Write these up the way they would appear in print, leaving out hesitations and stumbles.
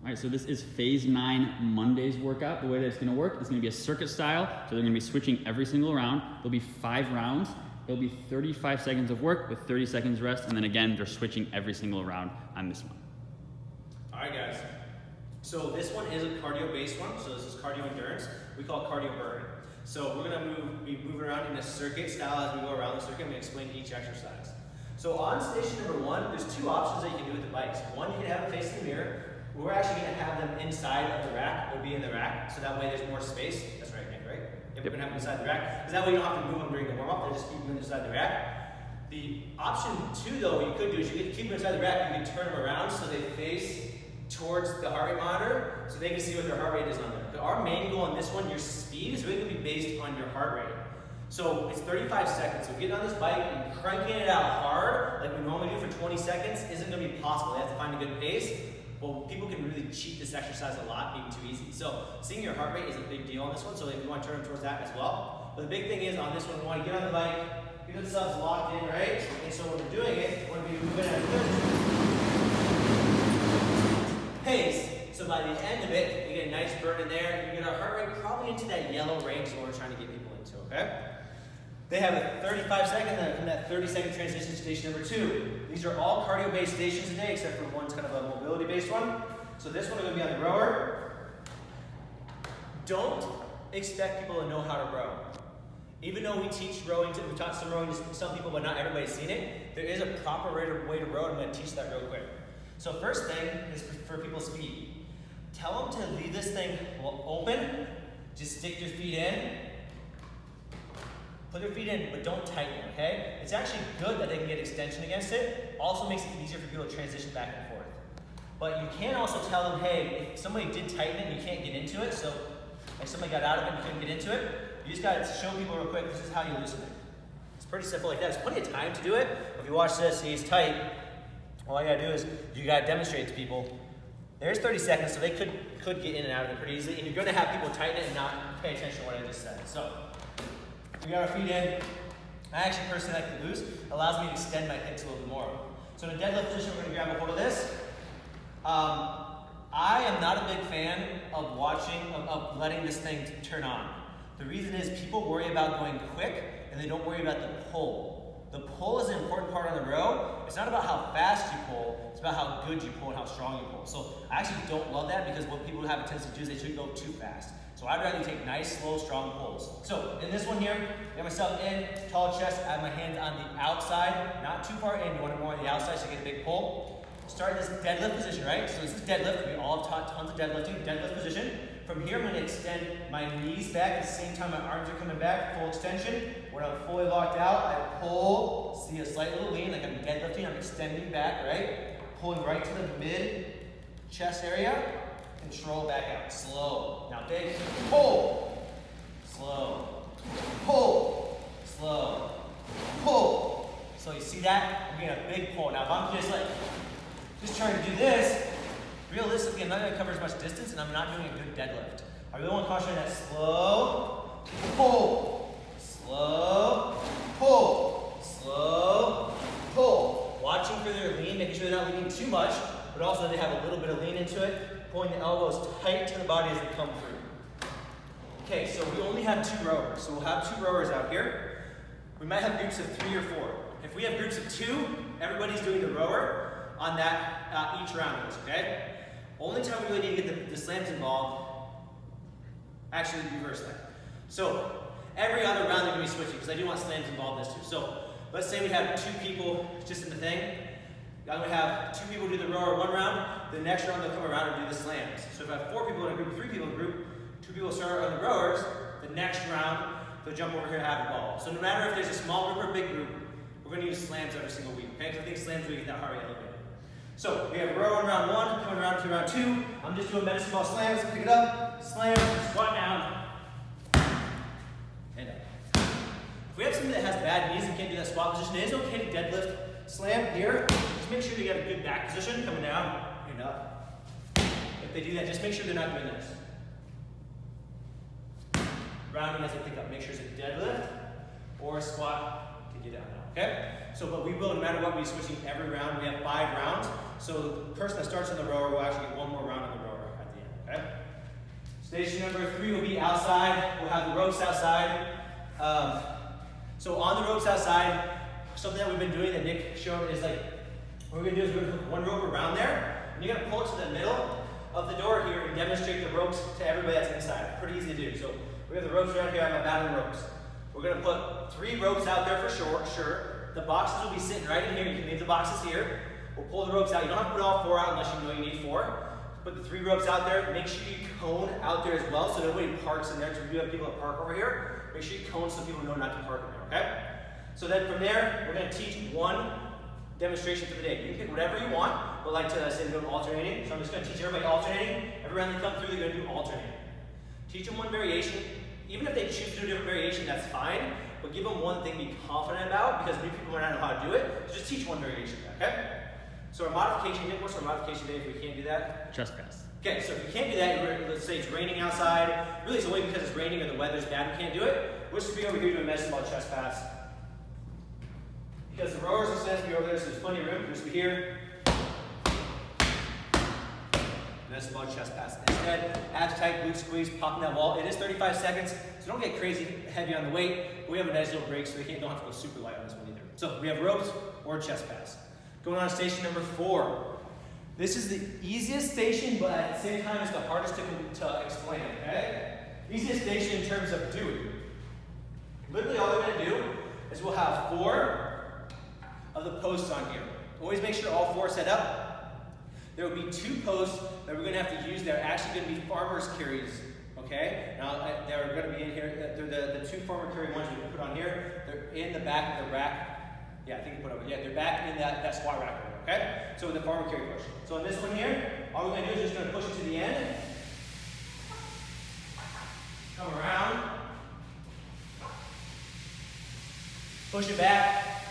All right, so this is phase 9 Monday's workout. The way that it's gonna work is gonna be a circuit style. So they're gonna be switching every single round. There'll be 5 rounds. It'll be 35 seconds of work with 30 seconds rest. And then again, they're switching every single round on this one. All right, guys. So this one is a cardio-based one. So this is cardio endurance. We call it cardio burn. So we're gonna be moving around in a circuit style as we go around the circuit. I'm gonna explain each exercise. So on station number 1, there's 2 options that you can do with the bikes. One, you can have them facing the mirror. We're actually going to have them inside of the rack. They'll be in the rack, so that way there's more space. That's right, Nick, right? Yep. We're going to have them inside the rack, because that way you don't have to move them during the warm-up. They'll just keep them inside the rack. The option 2, though, what you could do is you could keep them inside the rack. You can turn them around so they face towards the heart rate monitor, so they can see what their heart rate is on there. But our main goal on this one, your speed, is really going to be based on your heart rate. So it's 35 seconds. So getting on this bike and cranking it out hard, like we normally do for 20 seconds, isn't going to be possible. They have to find a good pace. Well, people can really cheat this exercise a lot, being too easy. So seeing your heart rate is a big deal on this one, so if you want to turn them towards that as well. But the big thing is on this one, we want to get on the bike, get ourselves locked in, right? And so when we're doing it, we want to be moving at a good pace. So by the end of it, we get a nice burn in there. You get our heart rate probably into that yellow range is what we're trying to get people into, okay? They have a 35 second, then from that 30-second transition to station number 2. These are all cardio-based stations today, except for one's kind of a mobility-based one. So this one is going to be on the rower. Don't expect people to know how to row. Even though we teach rowing, we taught some rowing to some people, but not everybody's seen it, there is a proper way to row, and I'm going to teach that real quick. So first thing is for people's feet. Tell them to leave this thing open, just stick your feet in. Put your feet in, but don't tighten it, okay? It's actually good that they can get extension against it. Also makes it easier for people to transition back and forth. But you can also tell them, hey, if somebody did tighten it and you can't get into it, so if somebody got out of it and you couldn't get into it, you just gotta show people real quick, this is how you loosen it. It's pretty simple like that. There's plenty of time to do it. If you watch this, see it's tight. All you gotta do is, you gotta demonstrate to people. There's 30 seconds, so they could get in and out of it pretty easily, and you're gonna have people tighten it and not pay attention to what I just said. So, we got our feet in. I actually personally like the loose. It allows me to extend my hips a little bit more. So in a deadlift position, we're going to grab a hold of this. I am not a big fan of letting this thing turn on. The reason is people worry about going quick and they don't worry about the pull. The pull is an important part on the row. It's not about how fast you pull, it's about how good you pull and how strong you pull. So I actually don't love that because what people have a tendency to do is they should go too fast. So I'd rather take nice, slow, strong pulls. So in this one here, I got myself in, tall chest, I have my hands on the outside, not too far in, you want it more on the outside so you get a big pull. Start this deadlift position, right? So this is deadlift, we all have taught tons of deadlifting, deadlift position. From here, I'm gonna extend my knees back at the same time my arms are coming back, full extension. When I'm fully locked out, I pull, see a slight little lean, like I'm deadlifting, I'm extending back, right? Pulling right to the mid chest area. Control back out, slow. Now big, pull, slow, pull, slow, pull. So you see that? I'm getting a big pull. Now if I'm just trying to do this, realistically I'm not gonna cover as much distance and I'm not doing a good deadlift. I really want to concentrate on that slow, pull, slow, pull, slow, pull. Watching for their lean, making sure they're not leaning too much, but also they have a little bit of lean into it. Pulling the elbows tight to the body as they come through. Okay, so we only have 2 rowers. So we'll have 2 rowers out here. We might have groups of 3 or 4. If we have groups of 2, everybody's doing the rower on that each round of this, okay? Only time we really need to get the slams involved, actually reverse that. So every other round they're gonna be switching because I do want slams involved in this too. So let's say we have 2 people just in the thing. I'm going to have 2 people do the rower 1 round, the next round they'll come around and do the slams. So if I have 4 people in a group, 3 people in a group, 2 people start on the rowers, the next round they'll jump over here and have the ball. So no matter if there's a small group or a big group, we're going to use slams every single week, okay? Because I think slams really get that heart rate elevated. So we have row in round 1, coming around to round 2. I'm just doing medicine ball slams, pick it up, slam, squat down, and up. If we have somebody that has bad knees and can't do that squat position, it is okay to deadlift, slam here. Just make sure you got a good back position, coming down and up. If they do that, just make sure they're not doing this. Rounding as they pick up. Make sure it's a deadlift or a squat to get down now, okay? So, but we will, no matter what, be switching every round. We have 5 rounds. So the person that starts on the rower will actually get 1 more round on the rower. outside, we'll have the ropes outside. So on the ropes outside, something that we've been doing that Nick showed is like, what we're gonna do is we're gonna hook one rope around there, and you're gonna pull it to the middle of the door here and demonstrate the ropes to everybody that's inside. Pretty easy to do. So we have the ropes around here, I have my battering ropes. We're gonna put 3 ropes out there for sure. The boxes will be sitting right in here. You can leave the boxes here. We'll pull the ropes out. You don't have to put all 4 out unless you know you need 4. Put the 3 ropes out there. Make sure you cone out there as well so nobody parks in there. Because we do have people that park over here. Make sure you cone so people know not to park in there, okay? So then from there, we're gonna teach one demonstration for the day. You can pick whatever you want, but like to say do alternating. So I'm just gonna teach everybody alternating. Every round they come through, they're gonna do alternating. Teach them one variation. Even if they choose to do a different variation, that's fine. But give them one thing to be confident about because new people might not know how to do it. So just teach one variation, okay? So our modification day, what's our modification day if we can't do that? Chest pass. Okay, so if you can't do that, let's say it's raining outside. Really it's only because it's raining or the weather's bad we can't do it. We'll just be over here doing medicine ball chest pass. Because the rowers are supposed to be over there, so there's plenty of room. We'll just be here. Medicine ball chest pass. Instead, abs tight, glute squeeze, popping that wall. It is 35 seconds, so don't get crazy heavy on the weight. But we have a nice little break, so don't have to go super light on this one either. So we have ropes or chest pass. Going on to station number 4. This is the easiest station, but at the same time, it's the hardest to explain, okay? Easiest station in terms of doing. Literally all we're gonna do is we'll have 4 of the posts on here. Always make sure all 4 are set up. There will be 2 posts that we're gonna have to use. They're actually gonna be farmer's carries, okay? Now, they're gonna be in here. They're the 2 farmer carry ones we can put on here. They're in the back of the rack. Yeah, I think you put over. Yeah, they're back in that squat rack over, okay? So the farmer carry push. So in this one here, all we're gonna do is just gonna push it to the end. Come around. Push it back.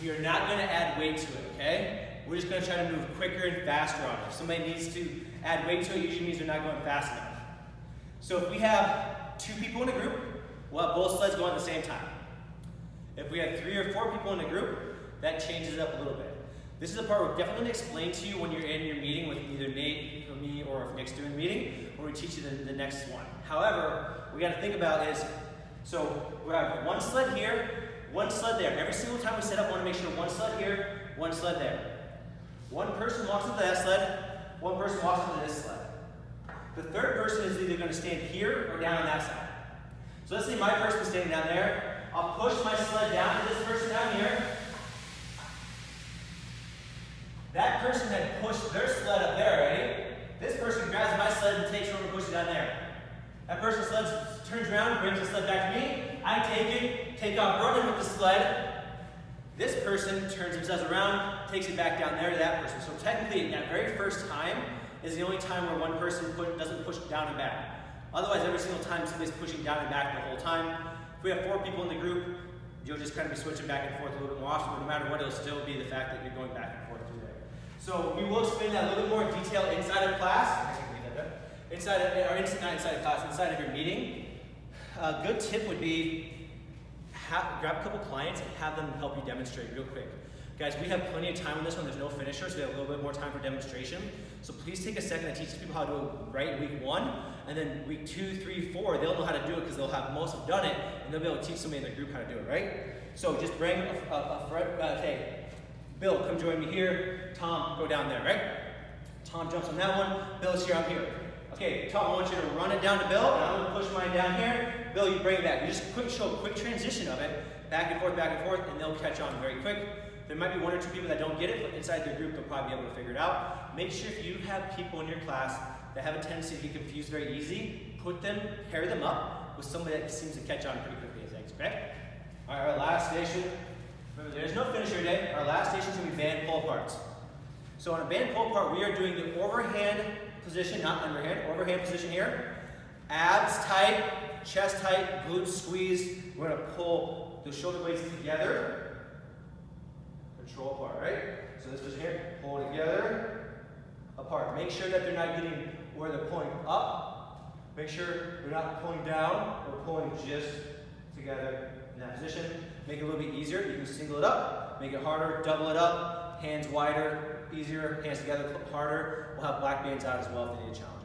We are not gonna add weight to it, okay? We're just gonna try to move quicker and faster on it. If somebody needs to add weight to it, usually means they're not going fast enough. So if we have 2 people in a group, we'll have both sleds going at the same time. If we have 3 or 4 people in a group, that changes it up a little bit. This is the part we're definitely going to explain to you when you're in your meeting with either Nate or me, or if Nick's doing a meeting, where we teach you the next one. However, what we got to think about is, so we have 1 sled here, 1 sled there. Every single time we set up, we want to make sure 1 sled here, 1 sled there. 1 person walks into that sled, 1 person walks into this sled. The 3rd person is either going to stand here or down on that side. So let's say my person's standing down there. I'll push my sled down to this person down here. That person had pushed their sled up there already. This person grabs my sled and takes it over and pushes it down there. That person's sled turns around, brings the sled back to me. I take it, take off running with the sled. This person turns themselves around, takes it back down there to that person. So technically, that very first time is the only time where one person doesn't push down and back. Otherwise, every single time somebody's pushing down and back the whole time. If we have 4 people in the group, you'll just kind of be switching back and forth a little bit more often, but no matter what, it'll still be the fact that you're going back and forth through there. So we will explain that a little bit more detail inside of class. Inside of your meeting. A good tip would be grab a couple clients and have them help you demonstrate real quick. Guys, we have plenty of time on this one. There's no finisher, so we have a little bit more time for demonstration. So please take a second to teach people how to do it right in week 1, and then week 2, 3, 4, they'll know how to do it because they'll have most have done it, and they'll be able to teach somebody in their group how to do it, right? So just bring a friend, okay, Bill, come join me here. Tom, go down there, right? Tom jumps on that one. Bill's here, I'm here. Okay, Tom, I want you to run it down to Bill, and I'm going to push mine down here. Bill, you bring it back. You just show a quick transition of it, back and forth, and they'll catch on very quick. There might be 1 or 2 people that don't get it, but inside their group, they'll probably be able to figure it out. Make sure if you have people in your class that have a tendency to get confused very easy, pair them up with somebody that seems to catch on pretty quickly, I think, okay? All right, our last station. Remember, there's no finisher today. Our last station is going to be band pull aparts. So on a band pull apart, we are doing the overhand position, not underhand, overhand position here. Abs tight, chest tight, glutes squeeze. We're going to pull the shoulder blades together. Control apart, right? So this position here, pull together, apart. Make sure that they're not getting where they're pulling up. Make sure they're not pulling down or pulling just together in that position. Make it a little bit easier. You can single it up, make it harder, double it up, hands wider, easier, hands together, harder. We'll have black bands out as well if they need a challenge.